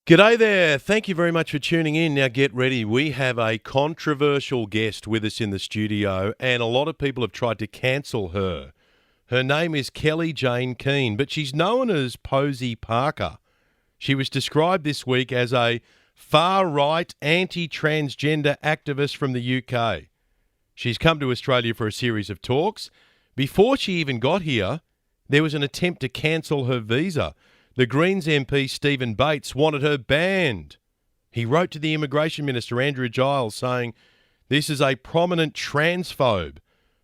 G'day there. Thank you very much for tuning in. Now get ready. We have a controversial guest with us in the studio, and a lot of people have tried to cancel her. Her name is Kelly Jane Keane, but she's known as Posie Parker. She was described this week as a far-right anti-transgender activist from the UK. She's come to Australia for a series of talks. Before she even got here, there was an attempt to cancel her visa. The Greens MP Stephen Bates wanted her banned. He wrote to the Immigration Minister Andrew Giles saying, "This is a prominent transphobe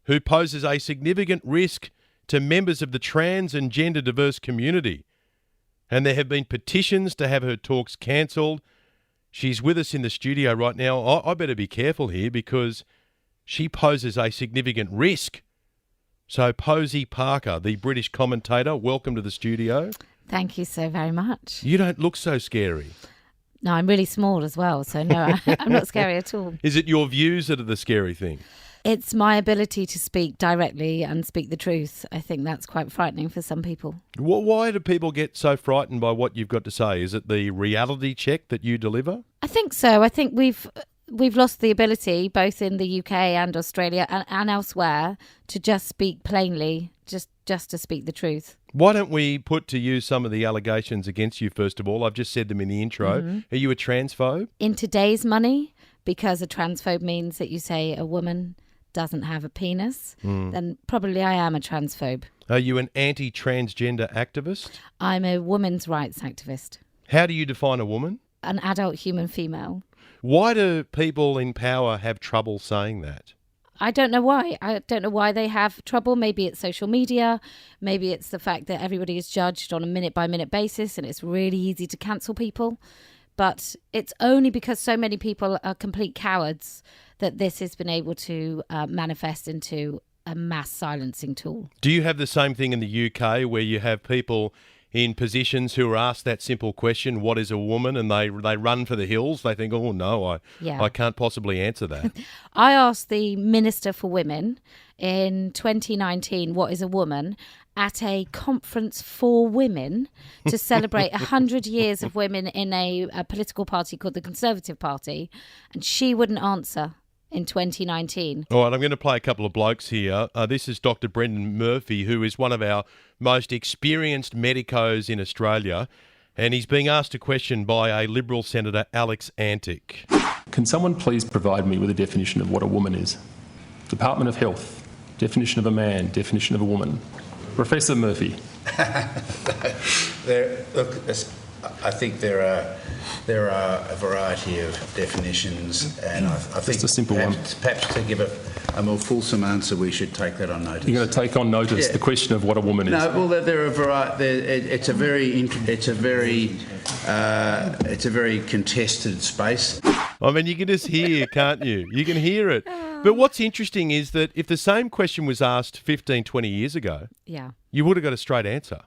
who poses a significant risk to members of the trans and gender diverse community." And there have been petitions to have her talks cancelled. She's with us in the studio right now. I better be careful here because she poses a significant risk. So Posie Parker, the British commentator, welcome to the studio. Thank you so very much. You don't look so scary. No, I'm really small as well, so no, I'm not scary at all. Is it your views that are the scary thing? It's my ability to speak directly and speak the truth. I think that's quite frightening for some people. Why do people get so frightened by what you've got to say? Is it the reality check that you deliver? I think so. I think we've lost the ability, both in the UK and Australia and elsewhere, to just speak plainly, just to speak the truth. Why don't we put to you some of the allegations against you, first of all? I've just said them in the intro. Mm-hmm. Are you a transphobe? In today's money, because a transphobe means that you say a woman doesn't have a penis, then probably I am a transphobe. Are you an anti-transgender activist? I'm a women's rights activist. How do you define a woman? An adult human female. Why do people in power have trouble saying that? I don't know why. I don't know why they have trouble. Maybe it's social media. Maybe it's the fact that everybody is judged on a minute-by-minute basis and it's really easy to cancel people. But it's only because so many people are complete cowards that this has been able to manifest into a mass silencing tool. Do you have the same thing in the UK where you have people in positions who are asked that simple question, what is a woman? And they run for the hills. They think, oh, no, I can't possibly answer that. I asked the Minister for Women in 2019, what is a woman, at a conference for women to celebrate 100 years of women in a political party called the Conservative Party. And she wouldn't answer in 2019. All right, I'm going to play a couple of blokes here. This is Dr. Brendan Murphy, who is one of our most experienced medicos in Australia, and he's being asked a question by a Liberal Senator, Alex Antic. Can someone please provide me with a definition of what a woman is? Department of Health, definition of a man, definition of a woman. Professor Murphy. I think there are a variety of definitions, and I think just a simple perhaps to give a more fulsome answer, we should take that on notice. You're going to take on notice the question of what a woman is. No, well, there are a variety. It's a very contested space. I mean, you can just hear, can't you? You can hear it. But what's interesting is that if the same question was asked 15, 20 years ago, you would have got a straight answer.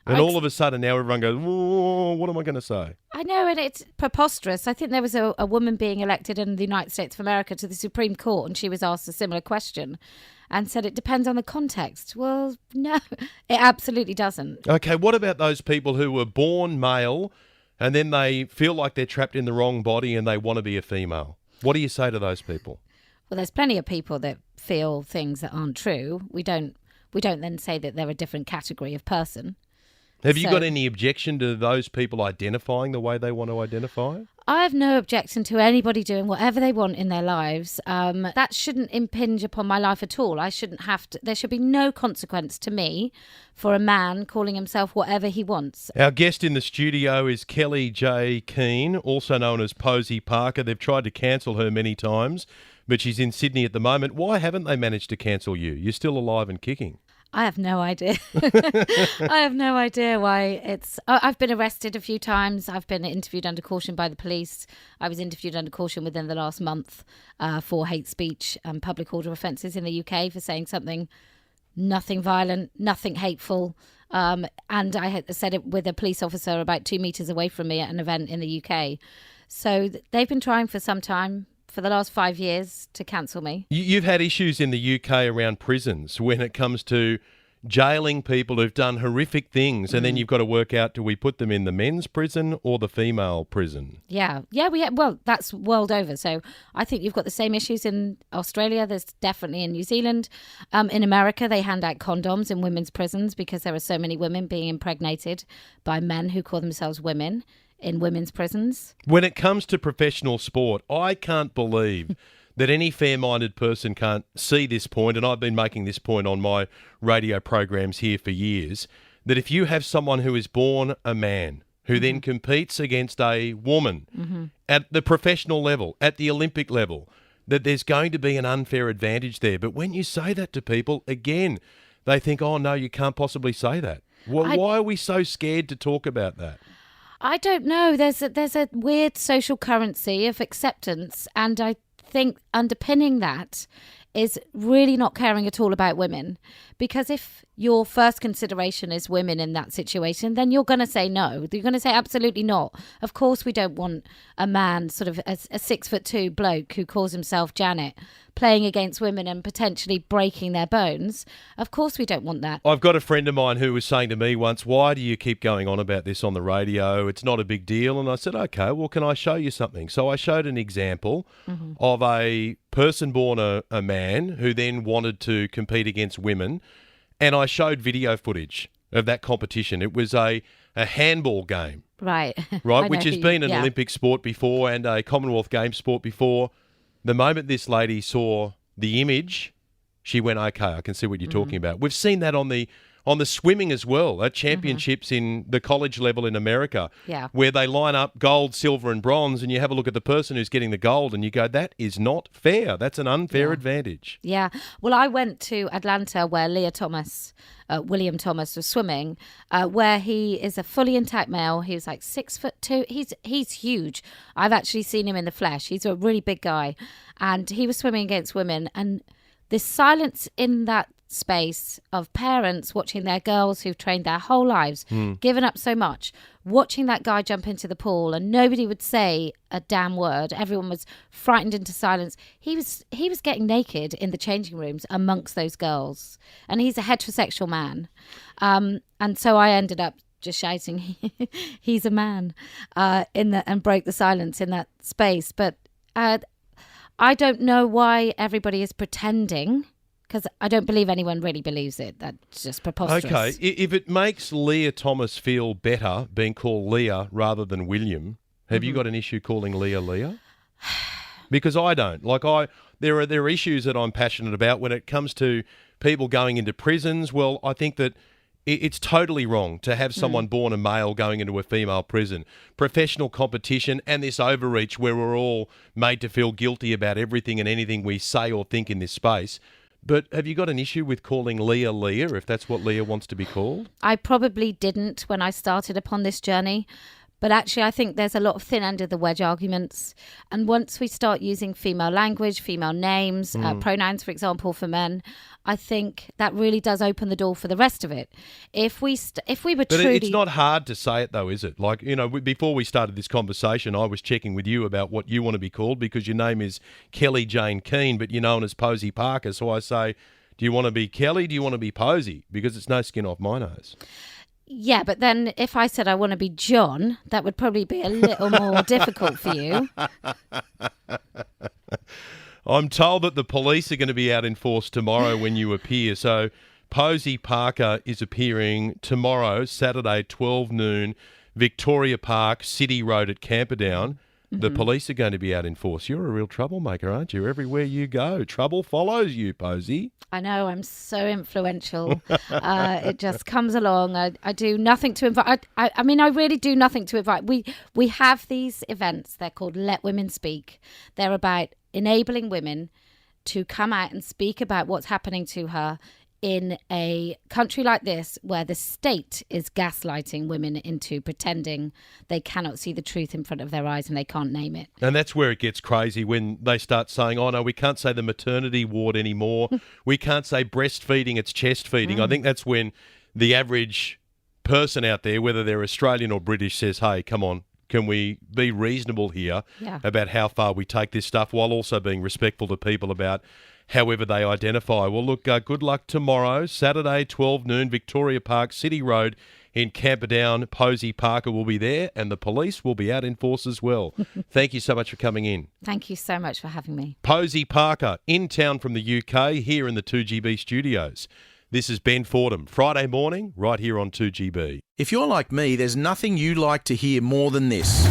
And all of a sudden now everyone goes, whoa, what am I going to say? I know, and it's preposterous. I think there was a woman being elected in the United States of America to the Supreme Court, and she was asked a similar question and said it depends on the context. Well, no, it absolutely doesn't. Okay, what about those people who were born male and then they feel like they're trapped in the wrong body and they want to be a female? What do you say to those people? Well, there's plenty of people that feel things that aren't true. We don't then say that they're a different category of person. Have you got any objection to those people identifying the way they want to identify? I have no objection to anybody doing whatever they want in their lives. That shouldn't impinge upon my life at all. I shouldn't have to. There should be no consequence to me for a man calling himself whatever he wants. Our guest in the studio is Kelly J. Keane, also known as Posie Parker. They've tried to cancel her many times, but she's in Sydney at the moment. Why haven't they managed to cancel you? You're still alive and kicking. I have no idea. I have no idea why it's... I've been arrested a few times. I've been interviewed under caution by the police. I was interviewed under caution within the last month for hate speech and public order offences in the UK for saying something nothing violent, nothing hateful. And I had said it with a police officer about 2 metres away from me at an event in the UK. So they've been trying for some time, for the last 5 years, to cancel me. You've had issues in the UK around prisons when it comes to jailing people who've done horrific things, and then you've got to work out, do we put them in the men's prison or the female prison? Yeah, well, that's world over. So I think you've got the same issues in Australia. There's definitely in New Zealand. In America, they hand out condoms in women's prisons because there are so many women being impregnated by men who call themselves women in women's prisons. When it comes to professional sport, I can't believe that any fair-minded person can't see this point, and I've been making this point on my radio programs here for years, that if you have someone who is born a man, who then competes against a woman at the professional level, at the Olympic level, that there's going to be an unfair advantage there. But when you say that to people, again, they think, oh, no, you can't possibly say that. Well, why are we so scared to talk about that? I don't know. There's a weird social currency of acceptance, and I think underpinning that is really not caring at all about women. Because if your first consideration is women in that situation, then you're going to say no. You're going to say absolutely not. Of course we don't want a man, sort of a 6'2" bloke who calls himself Janet, playing against women and potentially breaking their bones. Of course we don't want that. I've got a friend of mine who was saying to me once, why do you keep going on about this on the radio? It's not a big deal. And I said, okay, well, can I show you something? So I showed an example of a person born a man who then wanted to compete against women. And I showed video footage of that competition. It was a handball game. Right. Right, which has been an Olympic sport before and a Commonwealth Games sport before. The moment this lady saw the image, she went, okay, I can see what you're talking about. We've seen that on the swimming as well, at championships in the college level in America, where they line up gold, silver and bronze, and you have a look at the person who's getting the gold and you go, that is not fair. That's an unfair advantage. Yeah. Well, I went to Atlanta where William Thomas was swimming, where he is a fully intact male. He was like 6'2". He's huge. I've actually seen him in the flesh. He's a really big guy. And he was swimming against women. And the silence in that space of parents watching their girls who've trained their whole lives, given up so much, watching that guy jump into the pool and nobody would say a damn word. Everyone was frightened into silence. He was getting naked in the changing rooms amongst those girls, and he's a heterosexual man, and so I ended up just shouting he's a man and broke the silence in that space. But I don't know why everybody is pretending, because I don't believe anyone really believes it. That's just preposterous. Okay, if it makes Leah Thomas feel better being called Leah rather than William, have you got an issue calling Leah Leah? Because I don't. There are issues that I'm passionate about when it comes to people going into prisons. Well, I think that it's totally wrong to have someone born a male going into a female prison. Professional competition and this overreach where we're all made to feel guilty about everything and anything we say or think in this space. But have you got an issue with calling Leah Leah, if that's what Leah wants to be called? I probably didn't when I started upon this journey. But actually, I think there's a lot of thin end of the wedge arguments. And once we start using female language, female names, pronouns, for example, for men, I think that really does open the door for the rest of it. If we were truly... It's not hard to say it, though, is it? Before we started this conversation, I was checking with you about what you want to be called because your name is Kelly Jane Keane, but you're known as Posie Parker. So I say, do you want to be Kelly? Do you want to be Posie? Because it's no skin off my nose. Yeah, but then if I said I want to be John, that would probably be a little more difficult for you. I'm told that the police are going to be out in force tomorrow when you appear. So Posie Parker is appearing tomorrow, Saturday, 12 noon, Victoria Park, City Road at Camperdown. The police are going to be out in force. You're a real troublemaker, aren't you? Everywhere you go, trouble follows you, Posie. I know, I'm so influential. It just comes along. I do nothing to invite. I mean, I really do nothing to invite. We have these events. They're called Let Women Speak. They're about enabling women to come out and speak about what's happening to her in a country like this, where the state is gaslighting women into pretending they cannot see the truth in front of their eyes and they can't name it. And that's where it gets crazy, when they start saying, oh, no, we can't say the maternity ward anymore. We can't say breastfeeding, it's chest feeding. I think that's when the average person out there, whether they're Australian or British, says, hey, come on, can we be reasonable here about how far we take this stuff while also being respectful to people about however they identify. Well, look, good luck tomorrow, Saturday, 12 noon, Victoria Park, City Road in Camperdown. Posie Parker will be there and the police will be out in force as well. Thank you so much for coming in. Thank you so much for having me. Posie Parker, in town from the UK, here in the 2GB studios. This is Ben Fordham, Friday morning, right here on 2GB. If you're like me, there's nothing you like to hear more than this.